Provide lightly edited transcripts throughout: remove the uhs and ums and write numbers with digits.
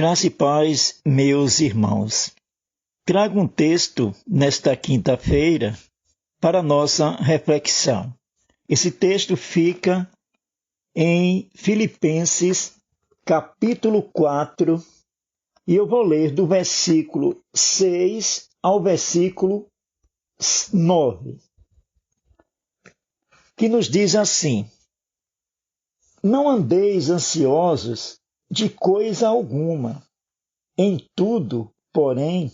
Graça e paz, meus irmãos. Trago um texto nesta quinta-feira para nossa reflexão. Esse texto fica em Filipenses, capítulo 4, e eu vou ler do versículo 6 ao versículo 9, que nos diz assim: Não andeis ansiosos de coisa alguma. Em tudo, porém,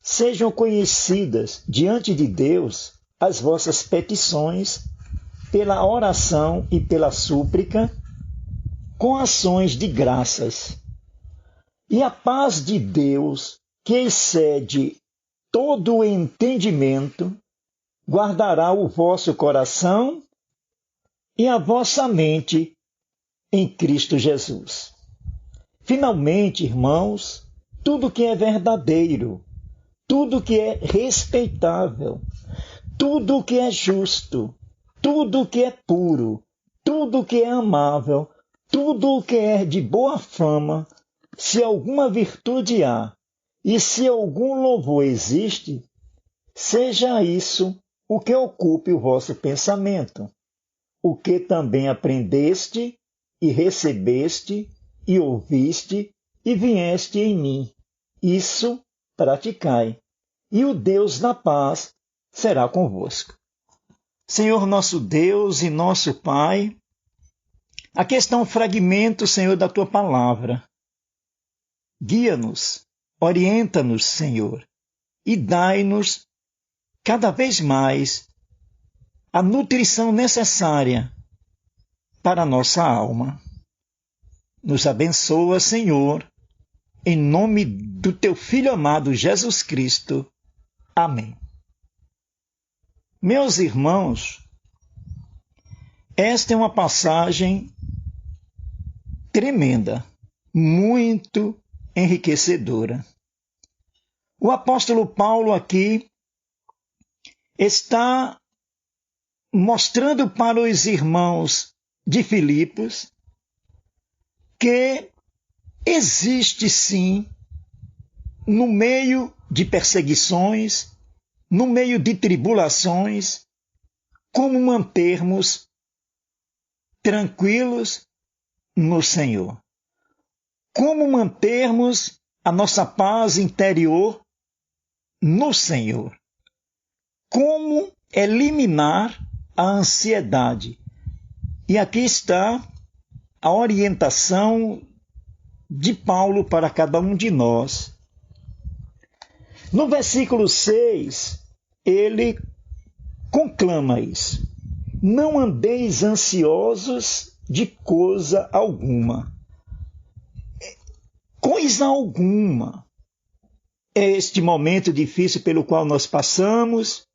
sejam conhecidas diante de Deus as vossas petições, pela oração e pela súplica, com ações de graças. E a paz de Deus, que excede todo o entendimento, guardará o vosso coração e a vossa mente em Cristo Jesus. Finalmente, irmãos, tudo que é verdadeiro, tudo que é respeitável, tudo que é justo, tudo que é puro, tudo que é amável, tudo que é de boa fama, se alguma virtude há e se algum louvor existe, seja isso o que ocupe o vosso pensamento, o que também aprendeste e recebeste e ouviste e vieste em mim. Isso praticai, e o Deus da paz será convosco. Senhor nosso Deus e nosso Pai, aqui está um fragmento, Senhor, da Tua palavra. Guia-nos, orienta-nos, Senhor, e dai-nos cada vez mais a nutrição necessária para a nossa alma. Nos abençoa, Senhor, em nome do Teu Filho amado Jesus Cristo. Amém. Meus irmãos, esta é uma passagem tremenda, muito enriquecedora. O apóstolo Paulo aqui está mostrando para os irmãos de Filipos que existe sim, no meio de perseguições, no meio de tribulações, como mantermos tranquilos no Senhor. Como mantermos a nossa paz interior no Senhor. Como eliminar a ansiedade. E aqui está a orientação de Paulo para cada um de nós. No versículo 6, ele conclama isso. Não andeis ansiosos de coisa alguma. Coisa alguma. É este momento difícil pelo qual nós passamos.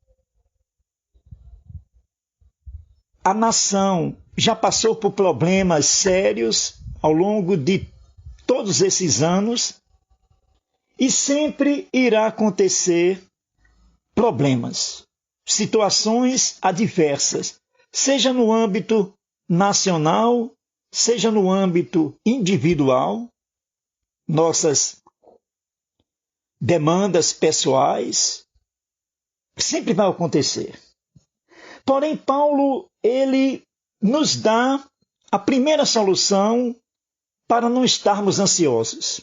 A nação já passou por problemas sérios ao longo de todos esses anos e sempre irá acontecer problemas, situações adversas, seja no âmbito nacional, seja no âmbito individual, nossas demandas pessoais, sempre vai acontecer. Porém, Paulo, ele nos dá a primeira solução para não estarmos ansiosos.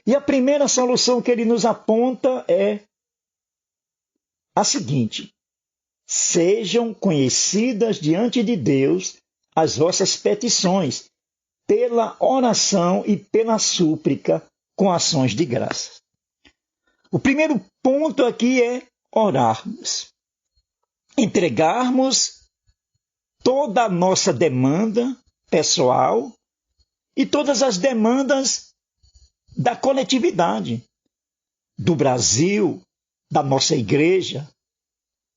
E a primeira solução que ele nos aponta é a seguinte: sejam conhecidas diante de Deus as vossas petições, pela oração e pela súplica, com ações de graça. O primeiro ponto aqui é orarmos. Entregarmos toda a nossa demanda pessoal e todas as demandas da coletividade, do Brasil, da nossa igreja,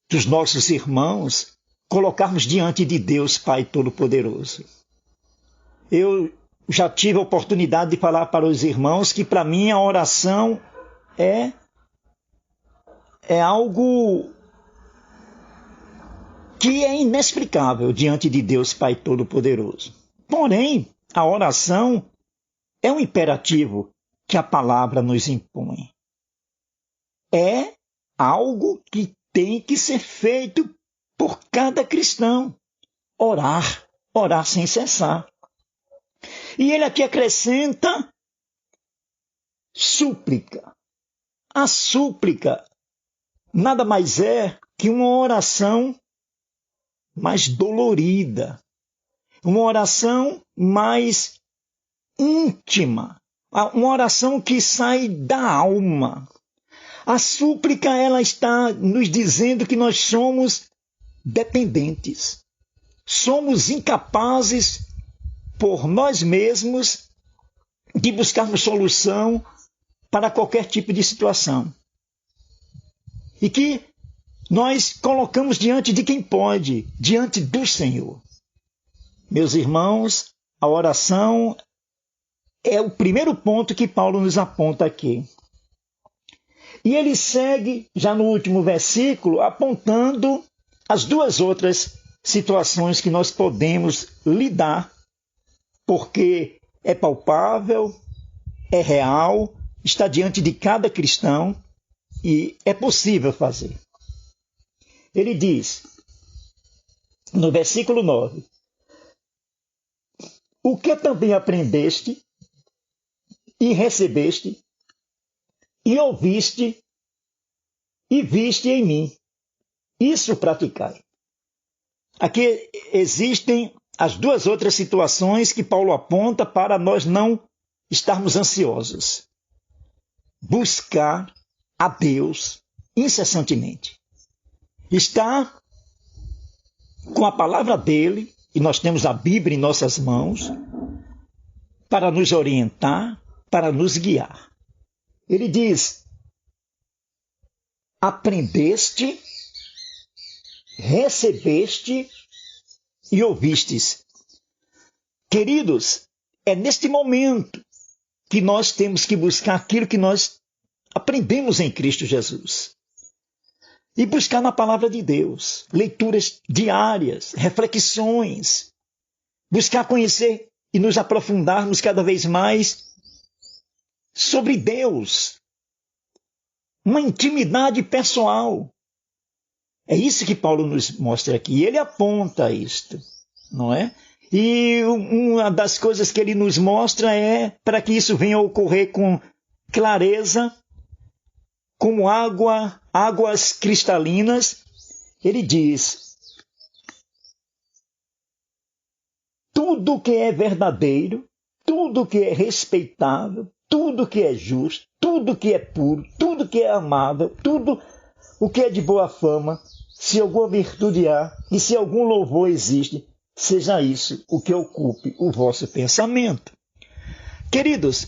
dos nossos irmãos, colocarmos diante de Deus Pai Todo-Poderoso. Eu já tive a oportunidade de falar para os irmãos que para mim a oração é algo que é inexplicável diante de Deus Pai Todo-Poderoso. Porém, a oração é um imperativo que a palavra nos impõe. É algo que tem que ser feito por cada cristão. Orar, orar sem cessar. E ele aqui acrescenta súplica. A súplica nada mais é que uma oração mais dolorida, uma oração mais íntima, uma oração que sai da alma. A súplica, ela está nos dizendo que nós somos dependentes, somos incapazes por nós mesmos de buscarmos solução para qualquer tipo de situação. E que nós colocamos diante de quem pode, diante do Senhor. Meus irmãos, a oração é o primeiro ponto que Paulo nos aponta aqui. E ele segue, já no último versículo, apontando as duas outras situações que nós podemos lidar, porque é palpável, é real, está diante de cada cristão e é possível fazer. Ele diz, no versículo 9, o que também aprendeste e recebeste e ouviste e viste em mim, isso praticai. Aqui existem as duas outras situações que Paulo aponta para nós não estarmos ansiosos. Buscar a Deus incessantemente. Estar com a palavra dele, e nós temos a Bíblia em nossas mãos, para nos orientar, para nos guiar. Ele diz, aprendeste, recebeste e ouvistes. Queridos, é neste momento que nós temos que buscar aquilo que nós aprendemos em Cristo Jesus. E buscar na palavra de Deus, leituras diárias, reflexões, buscar conhecer e nos aprofundarmos cada vez mais sobre Deus, uma intimidade pessoal. É isso que Paulo nos mostra aqui. Ele aponta isto, não é? E uma das coisas que ele nos mostra é para que isso venha a ocorrer com clareza, como águas cristalinas. Ele diz, tudo que é verdadeiro, tudo que é respeitável, tudo que é justo, tudo que é puro, tudo que é amável, tudo o que é de boa fama, se alguma virtude há e se algum louvor existe, seja isso o que ocupe o vosso pensamento. Queridos,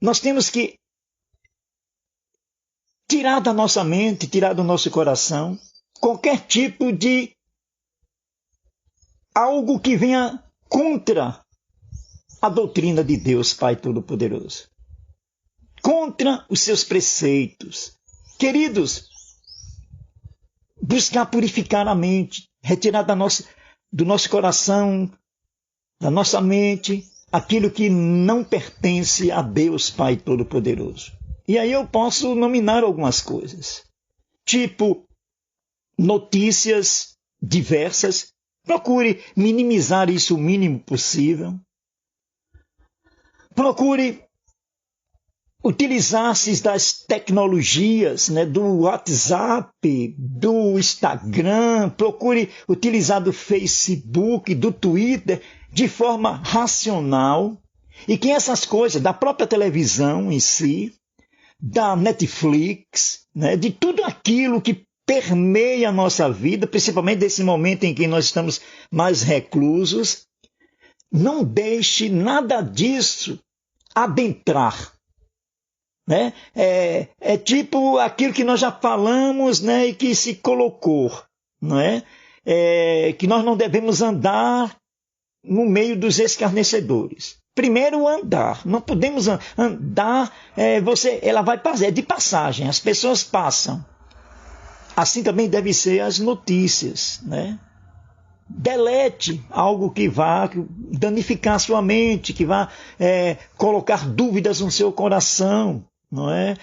nós temos que tirar da nossa mente, tirar do nosso coração, qualquer tipo de algo que venha contra a doutrina de Deus Pai Todo-Poderoso. Contra os seus preceitos. Queridos, buscar purificar a mente, retirar do nosso coração, da nossa mente, aquilo que não pertence a Deus Pai Todo-Poderoso. E aí eu posso nominar algumas coisas, tipo notícias diversas. Procure minimizar isso o mínimo possível. Procure utilizar-se das tecnologias, né, do WhatsApp, do Instagram. Procure utilizar do Facebook, do Twitter, de forma racional. E que essas coisas, da própria televisão em si, da Netflix, né, de tudo aquilo que permeia a nossa vida, principalmente nesse momento em que nós estamos mais reclusos, não deixe nada disso adentrar. Né? É tipo aquilo que nós já falamos, né, e que se colocou, não é? Que nós não devemos andar no meio dos escarnecedores. Primeiro andar, não podemos andar, ela vai passar, é de passagem, as pessoas passam. Assim também devem ser as notícias, né? delete algo que vá danificar a sua mente, que vá colocar dúvidas no seu coração. Não é?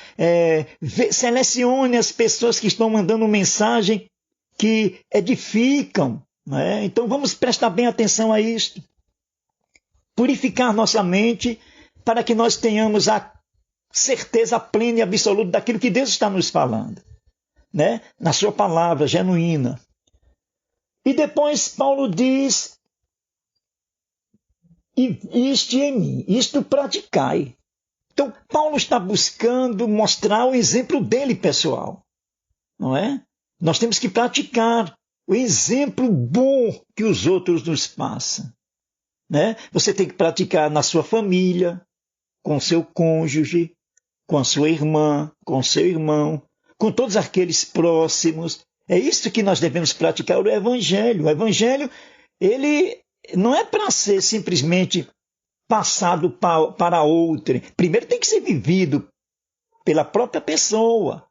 Selecione as pessoas que estão mandando mensagem que edificam. Não é? Então vamos prestar bem atenção a isto. Purificar nossa mente para que nós tenhamos a certeza plena e absoluta daquilo que Deus está nos falando, né? Na sua palavra genuína. E depois Paulo diz, isto em mim, isto praticai. Então Paulo está buscando mostrar o exemplo dele pessoal, não é? Nós temos que praticar o exemplo bom que os outros nos passam, né? Você tem que praticar na sua família, com seu cônjuge, com a sua irmã, com seu irmão, com todos aqueles próximos. É isso que nós devemos praticar, o Evangelho. O Evangelho, ele não é para ser simplesmente passado para outrem. Primeiro tem que ser vivido pela própria pessoa.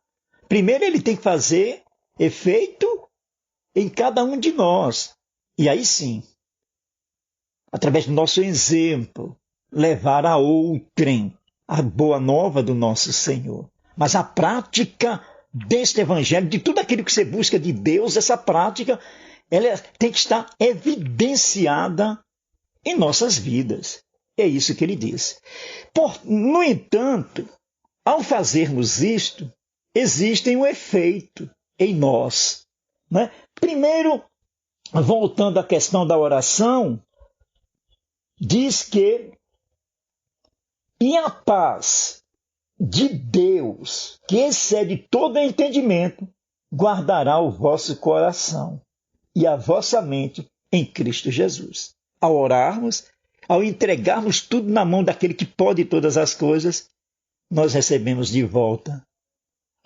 Primeiro ele tem que fazer efeito em cada um de nós. E aí sim, através do nosso exemplo, levar a outrem a boa nova do nosso Senhor. Mas a prática deste Evangelho, de tudo aquilo que você busca de Deus, essa prática, ela tem que estar evidenciada em nossas vidas. É isso que ele diz. No entanto, ao fazermos isto, existe um efeito em nós, né? Primeiro, voltando à questão da oração, diz que e a paz de Deus, que excede todo entendimento, guardará o vosso coração e a vossa mente em Cristo Jesus. Ao orarmos, ao entregarmos tudo na mão daquele que pode todas as coisas, nós recebemos de volta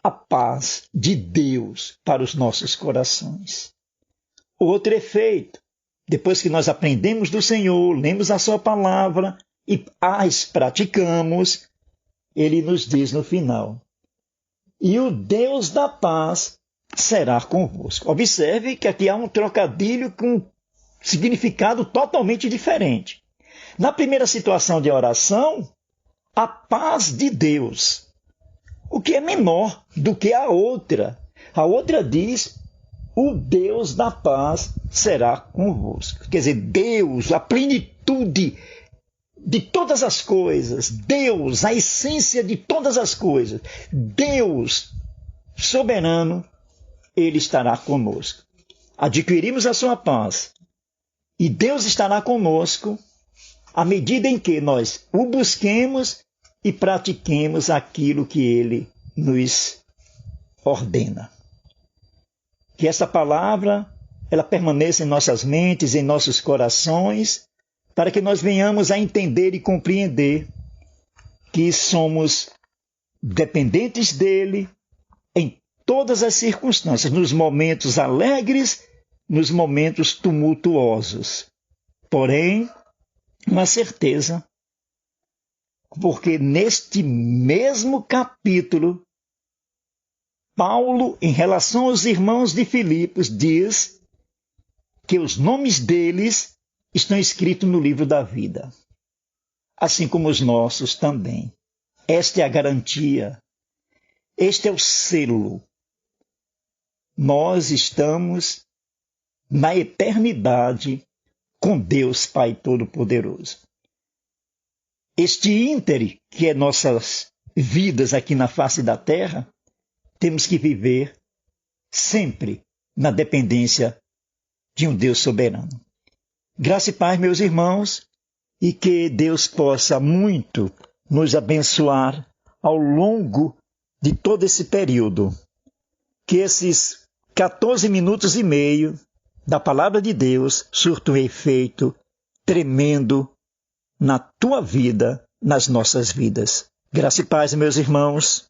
a paz de Deus para os nossos corações. Outro efeito, depois que nós aprendemos do Senhor, lemos a sua palavra e as praticamos, ele nos diz no final: e o Deus da paz será convosco. Observe que aqui há um trocadilho com significado totalmente diferente. Na primeira situação de oração, a paz de Deus, o que é menor do que a outra. A outra diz: o Deus da paz será convosco. Quer dizer, Deus, a plenitude de todas as coisas, Deus, a essência de todas as coisas, Deus soberano, ele estará conosco. Adquirimos a sua paz e Deus estará conosco à medida em que nós o busquemos e pratiquemos aquilo que ele nos ordena. Que essa palavra ela permaneça em nossas mentes, em nossos corações, para que nós venhamos a entender e compreender que somos dependentes dele em todas as circunstâncias, nos momentos alegres, nos momentos tumultuosos. Porém, uma certeza, porque neste mesmo capítulo, Paulo, em relação aos irmãos de Filipos, diz que os nomes deles estão escritos no livro da vida, assim como os nossos também. Esta é a garantia, este é o selo. Nós estamos na eternidade com Deus Pai Todo-Poderoso. Este íntere, que é nossas vidas aqui na face da terra, temos que viver sempre na dependência de um Deus soberano. Graça e paz, meus irmãos, e que Deus possa muito nos abençoar ao longo de todo esse período. Que esses 14 minutos e meio da Palavra de Deus surtam um efeito tremendo na tua vida, nas nossas vidas. Graça e paz, meus irmãos.